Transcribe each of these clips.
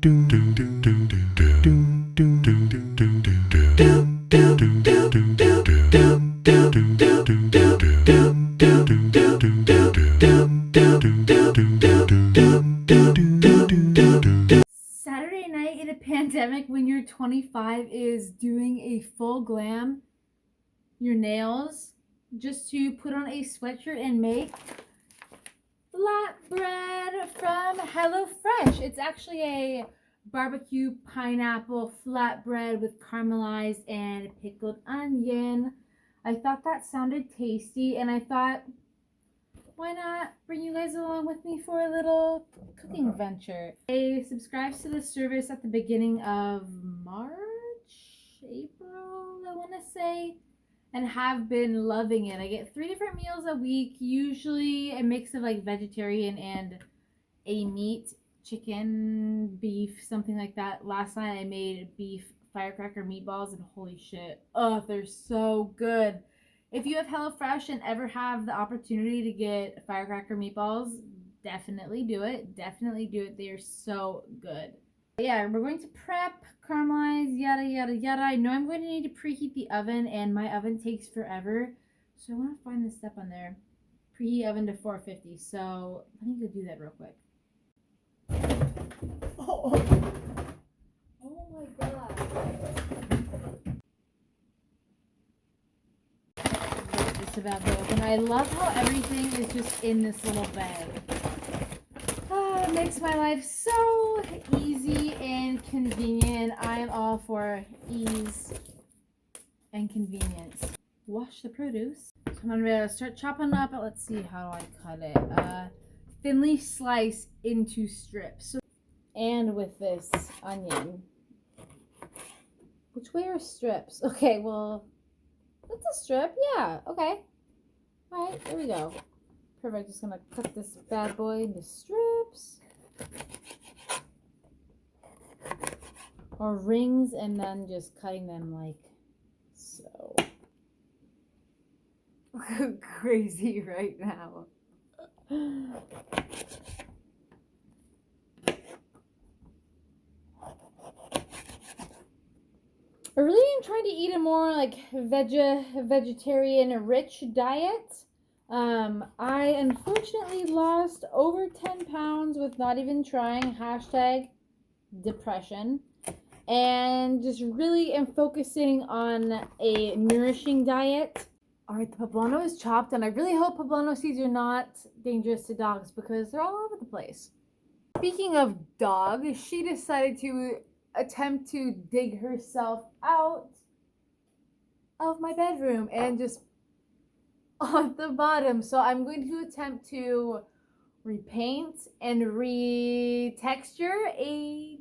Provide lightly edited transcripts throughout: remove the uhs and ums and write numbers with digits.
Saturday night in a pandemic when you're 25 is doing a full glam, your nails, just to put on a sweatshirt and make flatbread from HelloFresh. It's actually a barbecue pineapple flatbread with caramelized and pickled onion. I thought that sounded tasty, and I thought, why not bring you guys along with me for a little cooking venture? I subscribed to this service at the beginning of March, April, I want to say, and have been loving it. I get 3 different meals a week, usually a mix of like vegetarian and a meat, chicken, beef, something like that. Last night I made beef firecracker meatballs, and holy shit, oh, they're so good. If you have HelloFresh and ever have the opportunity to get firecracker meatballs, definitely do it. Definitely do it. They are so good. But yeah, we're going to prep, caramelize, yada, yada, yada. I know I'm going to need to preheat the oven, and my oven takes forever. So I want to find the step on there. Preheat oven to 450. So let me go do that real quick. Oh my god. It's about to open. I love how everything is just in this little bag. Oh, it makes my life so easy and convenient. I am all for ease and convenience. Wash the produce. So I'm gonna start chopping up. Let's see, how do I cut it? Thinly slice into strips. And with this onion. Which way are strips? Okay, well, that's a strip. Yeah, okay. Alright, there we go. Perfect. Just gonna cut this bad boy into strips. Or rings, and then just cutting them like so. Crazy right now. I really am trying to eat a more like vegetarian rich diet. I unfortunately lost over 10 pounds with not even trying. #depression. And just really am focusing on a nourishing diet. Alright, the poblano is chopped, and I really hope poblano seeds are not dangerous to dogs because they're all over the place. Speaking of dog, she decided to attempt to dig herself out of my bedroom and just on the bottom. So I'm going to attempt to repaint and retexture a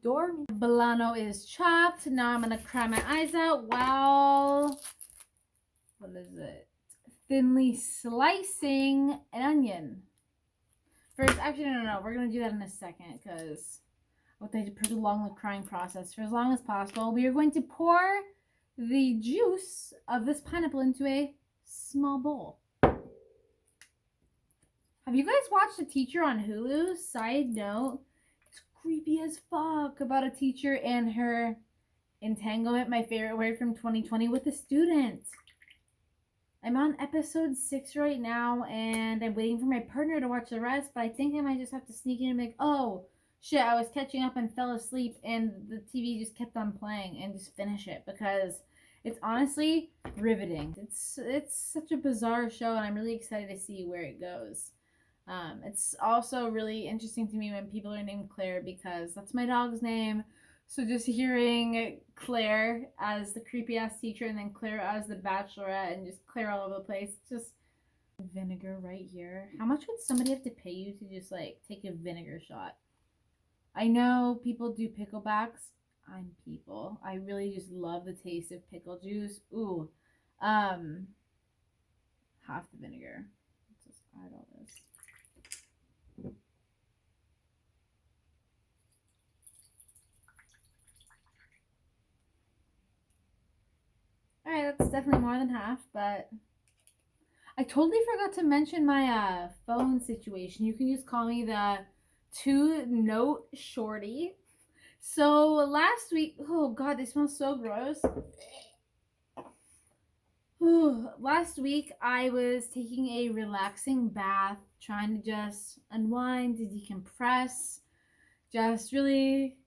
door. Poblano is chopped. Now I'm going to cry my eyes out while, what is it? Thinly slicing an onion. First, actually, no. We're going to do that in a second because I have to prolong the crying process for as long as possible. We are going to pour the juice of this pineapple into a small bowl. Have you guys watched The Teacher on Hulu? Side note, it's creepy as fuck about a teacher and her entanglement, my favorite word from 2020, with a student. I'm on episode 6 right now, and I'm waiting for my partner to watch the rest, but I think I might just have to sneak in and be like, oh, shit, I was catching up and fell asleep, and the TV just kept on playing, and just finish it, because it's honestly riveting. It's such a bizarre show, and I'm really excited to see where it goes. It's also really interesting to me when people are named Claire, because that's my dog's name. So just hearing Claire as the creepy ass teacher, and then Claire as the bachelorette, and just Claire all over the place. Just vinegar right here. How much would somebody have to pay you to just like take a vinegar shot? I know people do picklebacks. I'm people. I really just love the taste of pickle juice. Ooh. Half the vinegar. Let's just add all this. Alright, that's definitely more than half, but I totally forgot to mention my phone situation. You can just call me the 2-note shorty. So last week, oh god, they smell so gross. Last week I was taking a relaxing bath, trying to just unwind, to decompress, just really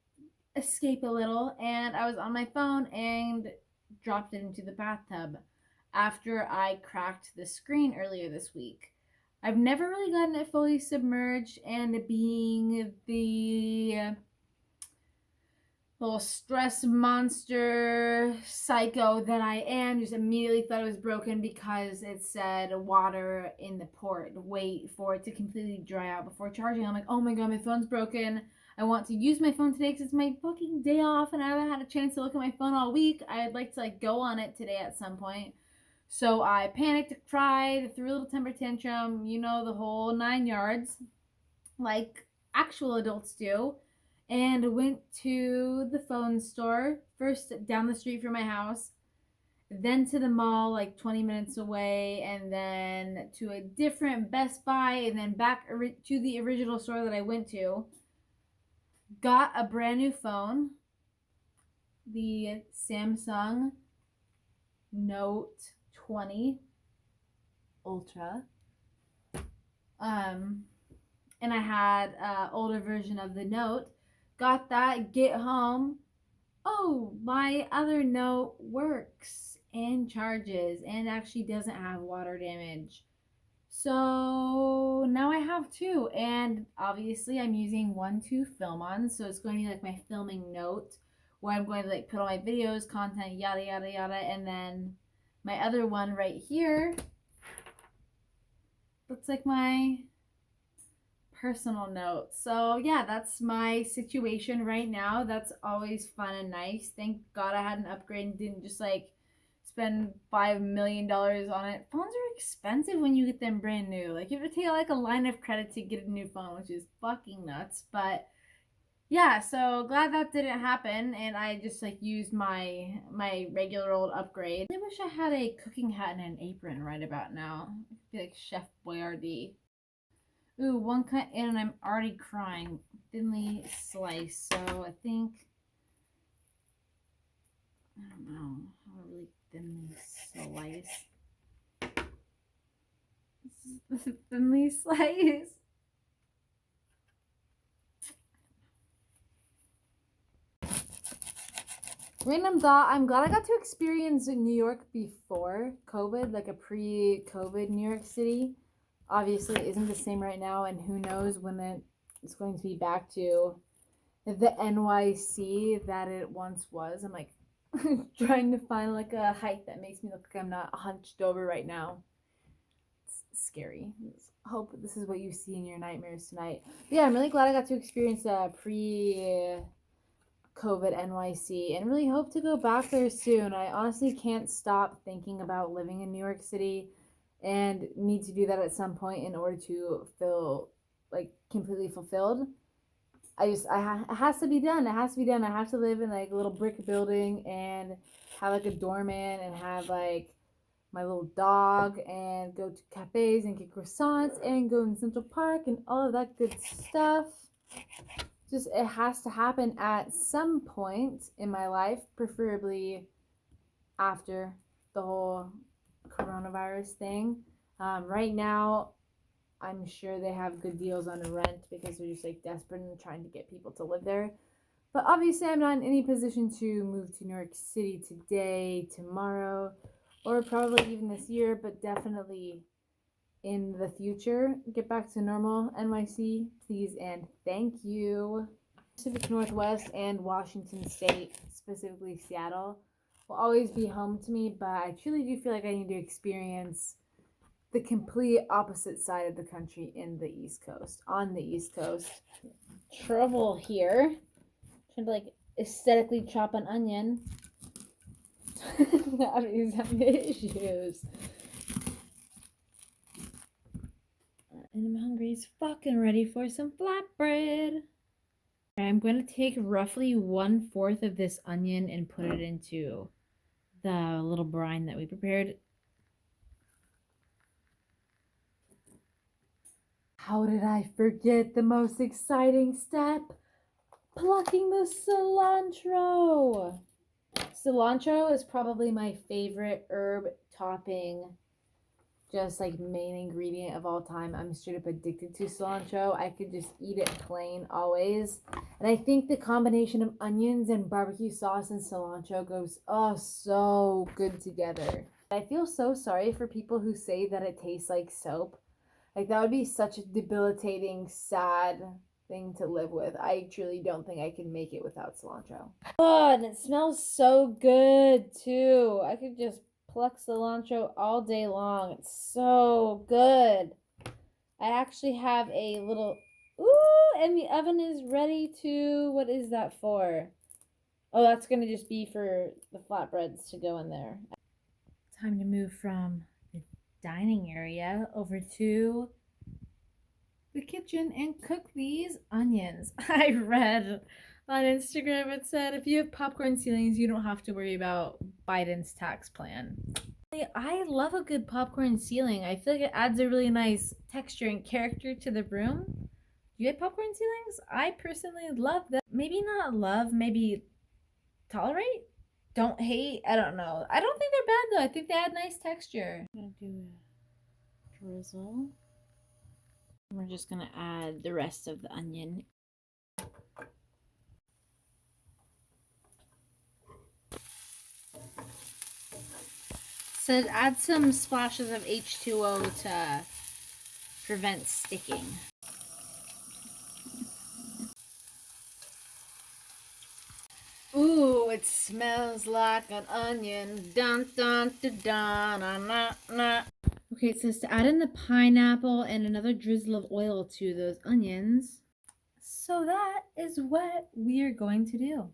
escape a little, and I was on my phone and dropped it into the bathtub after I cracked the screen earlier this week. I've never really gotten it fully submerged, and being the little stress monster psycho that I am, just immediately thought it was broken because it said water in the port. Wait for it to completely dry out before charging. I'm like, oh my god, my phone's broken. I want to use my phone today because it's my fucking day off and I haven't had a chance to look at my phone all week. I'd like to go on it today at some point. So I panicked, cried, threw a little temper tantrum, the whole 9 yards, like actual adults do, and went to the phone store, first down the street from my house, then to the mall like 20 minutes away, and then to a different Best Buy, and then back to the original store that I went to. Got a brand new phone, the Samsung Note 20 Ultra. And I had an older version of the Note. Got that, get home. Oh, my other Note works and charges and actually doesn't have water damage. So now I have two, and obviously I'm using one to film on, so it's going to be like my filming Note where I'm going to put all my videos, content, yada yada yada, and then my other one right here looks like my personal Note. So yeah, that's my situation right now. That's always fun and nice. Thank God I had an upgrade and didn't just spend $5 million on it. Phones are expensive when you get them brand new. You have to take a line of credit to get a new phone, which is fucking nuts. But yeah, so glad that didn't happen, and I just used my regular old upgrade. I wish I had a cooking hat and an apron right about now. I feel like Chef Boyardee. Ooh, one cut in and I'm already crying. Thinly sliced, so I think, I don't know how to really thinly slice. This is thinly sliced. Random thought, I'm glad I got to experience New York before COVID, like a pre-COVID New York City. Obviously it isn't the same right now, and who knows when it's going to be back to the NYC that it once was. I'm trying to find a height that makes me look like I'm not hunched over right now. It's scary. Hope this is what you see in your nightmares tonight. But yeah, I'm really glad I got to experience a pre-COVID NYC and really hope to go back there soon. I honestly can't stop thinking about living in New York City and need to do that at some point in order to feel completely fulfilled. It has to be done. It has to be done. I have to live in a little brick building and have a doorman and have my little dog and go to cafes and get croissants and go in Central Park and all of that good stuff. Just it has to happen at some point in my life, preferably after the whole coronavirus thing. Right now, I'm sure they have good deals on rent because they're just desperate and trying to get people to live there. But obviously, I'm not in any position to move to New York City today, tomorrow, or probably even this year, but definitely in the future. Get back to normal, NYC, please and thank you. Pacific Northwest and Washington State, specifically Seattle, will always be home to me, but I truly do feel like I need to experience the complete opposite side of the country on the East Coast. Trouble here. Trying to aesthetically chop an onion. These issues. And I'm hungry as fucking ready for some flatbread. I'm going to take roughly 1/4 of this onion and put it into the little brine that we prepared. How did I forget the most exciting step? Plucking the cilantro. Cilantro is probably my favorite herb topping, just like main ingredient of all time. I'm straight up addicted to cilantro. I could just eat it plain always. And I think the combination of onions and barbecue sauce and cilantro goes so good together. I feel so sorry for people who say that it tastes like soap. Like, that would be such a debilitating, sad thing to live with. I truly don't think I can make it without cilantro. Oh, and it smells so good too. I could just pluck cilantro all day long. It's so good. I actually have a little, ooh, and the oven is ready to, what is that for? Oh, that's going to just be for the flatbreads to go in there. Time to move from the dining area over to the kitchen and cook these onions. I read on Instagram, it said if you have popcorn ceilings, you don't have to worry about Biden's tax plan. I love a good popcorn ceiling. I feel like it adds a really nice texture and character to the room. Do you have popcorn ceilings? I personally love them. Maybe not love, maybe tolerate? Don't hate? I don't know. I don't think they're bad though. I think they add nice texture. I'm gonna do a drizzle. We're just gonna add the rest of the onion. So add some splashes of H2O to prevent sticking. Ooh, it smells like an onion. Dun dun dun dun dun dun dun. Okay, it says to add in the pineapple and another drizzle of oil to those onions. So that is what we are going to do.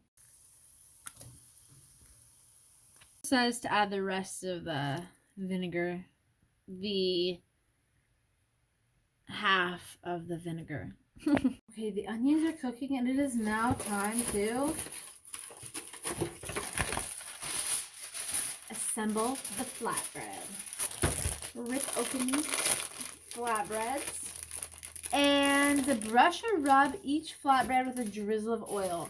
It says to add the rest of the vinegar, the half of the vinegar. Okay, the onions are cooking and it is now time to assemble the flatbread. Rip open these flatbreads and brush or rub each flatbread with a drizzle of oil.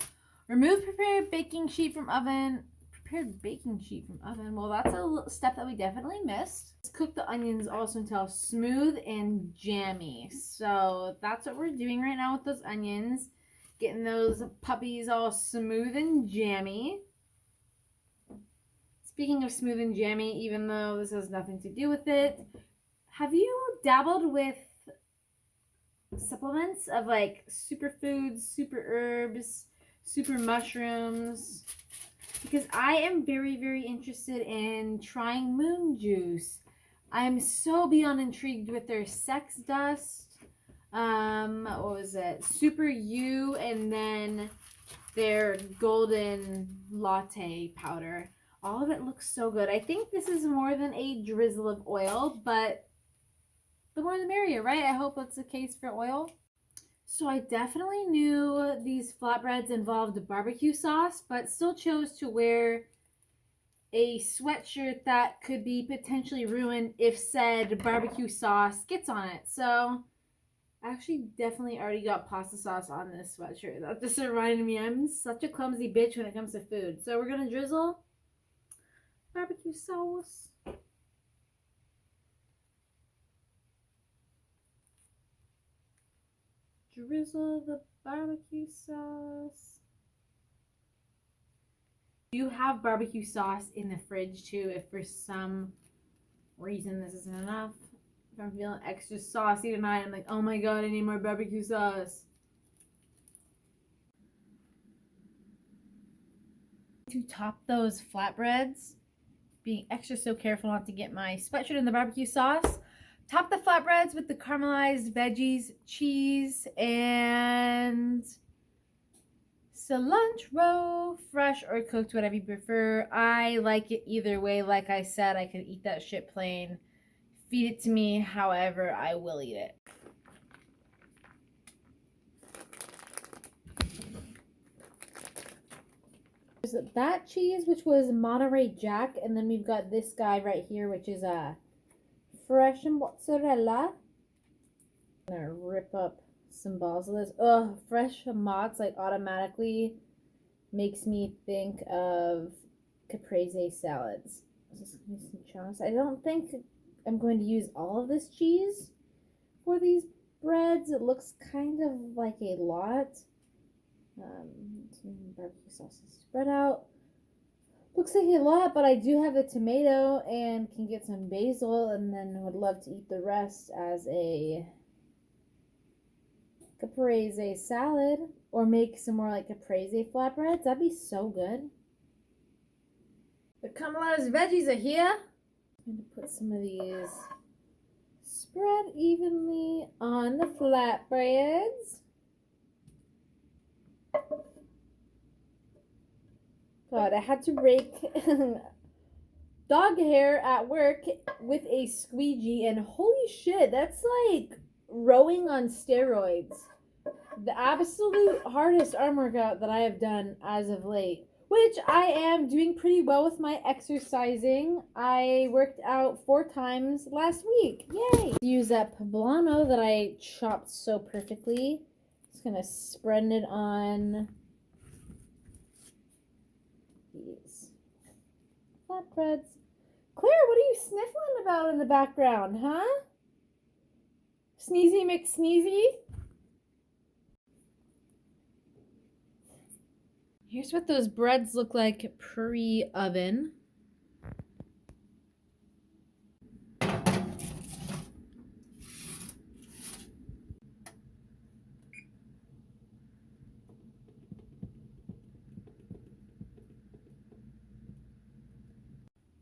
Remove prepared baking sheet from oven. Well, that's a step that we definitely missed. Let's cook the onions also until smooth and jammy. So that's what we're doing right now with those onions. Getting those puppies all smooth and jammy. Speaking of smooth and jammy, even though this has nothing to do with it, have you dabbled with supplements of like superfoods, super herbs, super mushrooms? Because I am very, very interested in trying moon juice. I am so beyond intrigued with their sex dust. What was it? Super U, and then their golden latte powder. All of it looks so good. I think this is more than a drizzle of oil, but the more the merrier, right? I hope that's the case for oil. So I definitely knew these flatbreads involved barbecue sauce, but still chose to wear a sweatshirt that could be potentially ruined if said barbecue sauce gets on it. So I actually definitely already got pasta sauce on this sweatshirt. That just reminded me I'm such a clumsy bitch when it comes to food. So we're going to drizzle barbecue sauce. Drizzle the barbecue sauce. You have barbecue sauce in the fridge too if for some reason this isn't enough. If I'm feeling extra saucy tonight, I'm like, oh my god, I need more barbecue sauce. To top those flatbreads, being extra so careful not to get my sweatshirt in the barbecue sauce. Top the flatbreads with the caramelized veggies, cheese, and cilantro, fresh or cooked, whatever you prefer. I like it either way. Like I said, I could eat that shit plain. Feed it to me however I will eat it. There's that cheese, which was Monterey Jack, and then we've got this guy right here, which is a fresh mozzarella. I'm gonna rip up some balls of this. Ugh, fresh mozz like automatically makes me think of caprese salads. I don't think I'm going to use all of this cheese for these breads. It looks kind of like a lot. Some barbecue sauce is spread out. Looks like a lot, but I do have a tomato and can get some basil, and then would love to eat the rest as a caprese salad, or make some more like caprese flatbreads. That'd be so good. The caramelized veggies are here. I'm going to put some of these spread evenly on the flatbreads. God, I had to rake dog hair at work with a squeegee, and holy shit, that's like rowing on steroids. The absolute hardest arm workout that I have done as of late, which I am doing pretty well with my exercising. I worked out 4 times last week. Yay! Use that poblano that I chopped so perfectly. Just gonna spread it on these flatbreads. Claire, what are you sniffling about in the background, huh? Sneezy McSneezy? Here's what those breads look like pre-oven.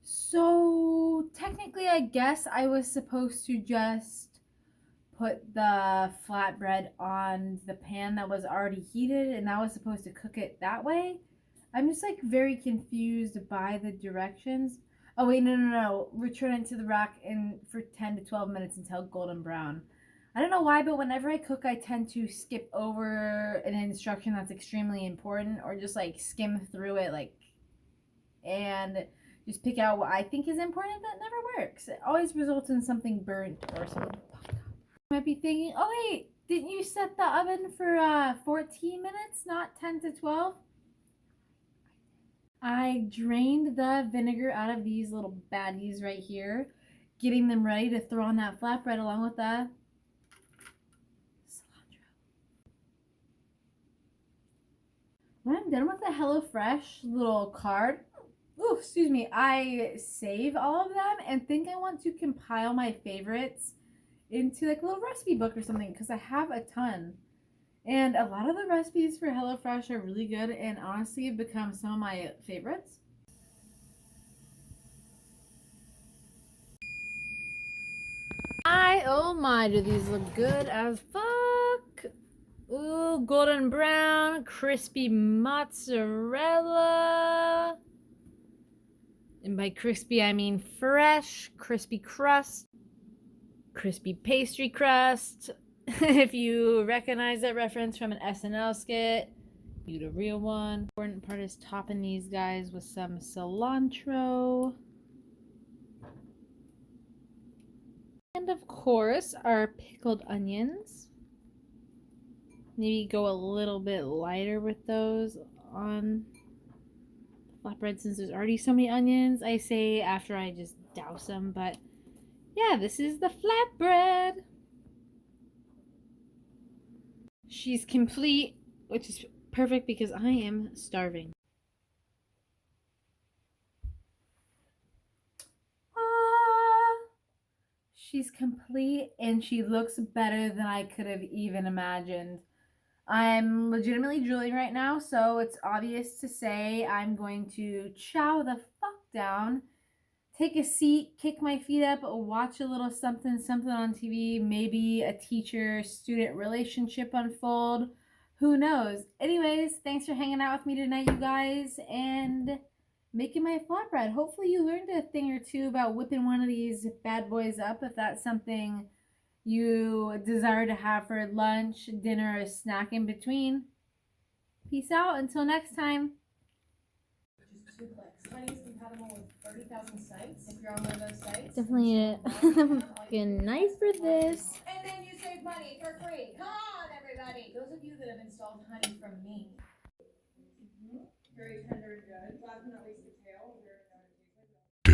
So technically, I guess I was supposed to just put the flatbread on the pan that was already heated, and I was supposed to cook it that way. I'm just like very confused by the directions. Oh wait, no. Return it to the rack for 10 to 12 minutes until golden brown. I don't know why, but whenever I cook, I tend to skip over an instruction that's extremely important, or just like skim through it, and just pick out what I think is important. That never works. It always results in something burnt or something. Might be thinking, oh wait, didn't you set the oven for 14 minutes, not 10 to 12? I drained the vinegar out of these little baddies right here, getting them ready to throw on that flatbread along with the cilantro. When I'm done with the HelloFresh little card, excuse me, I save all of them and think I want to compile my favorites into like a little recipe book or something, because I have a ton. And a lot of the recipes for HelloFresh are really good and honestly have become some of my favorites. Oh my, do these look good as fuck. Ooh, golden brown, crispy mozzarella. And by crispy, I mean fresh, crispy crust. Crispy pastry crust. If you recognize that reference from an SNL skit, you the real one. Important part is topping these guys with some cilantro. And of course, our pickled onions. Maybe go a little bit lighter with those on flatbread since there's already so many onions. I say after I just douse them, but yeah, this is the flatbread. She's complete, which is perfect because I am starving. She's complete and she looks better than I could have even imagined. I'm legitimately drooling right now, so it's obvious to say I'm going to chow the fuck down, take a seat, kick my feet up, watch a little something on TV, maybe a teacher-student relationship unfold. Who knows? Anyways, thanks for hanging out with me tonight, you guys, and making my flatbread. Hopefully you learned a thing or two about whipping one of these bad boys up, if that's something you desire to have for lunch, dinner, or a snack in between. Peace out. Until next time. Just 2 clicks. Money is compatible with 30,000 sites. If you're on one of those sites, Definitely a good knife for this. and then you save money for free. Come on, everybody. have installed honey from me. Very tender and good. Last but not least, the tail. Very Do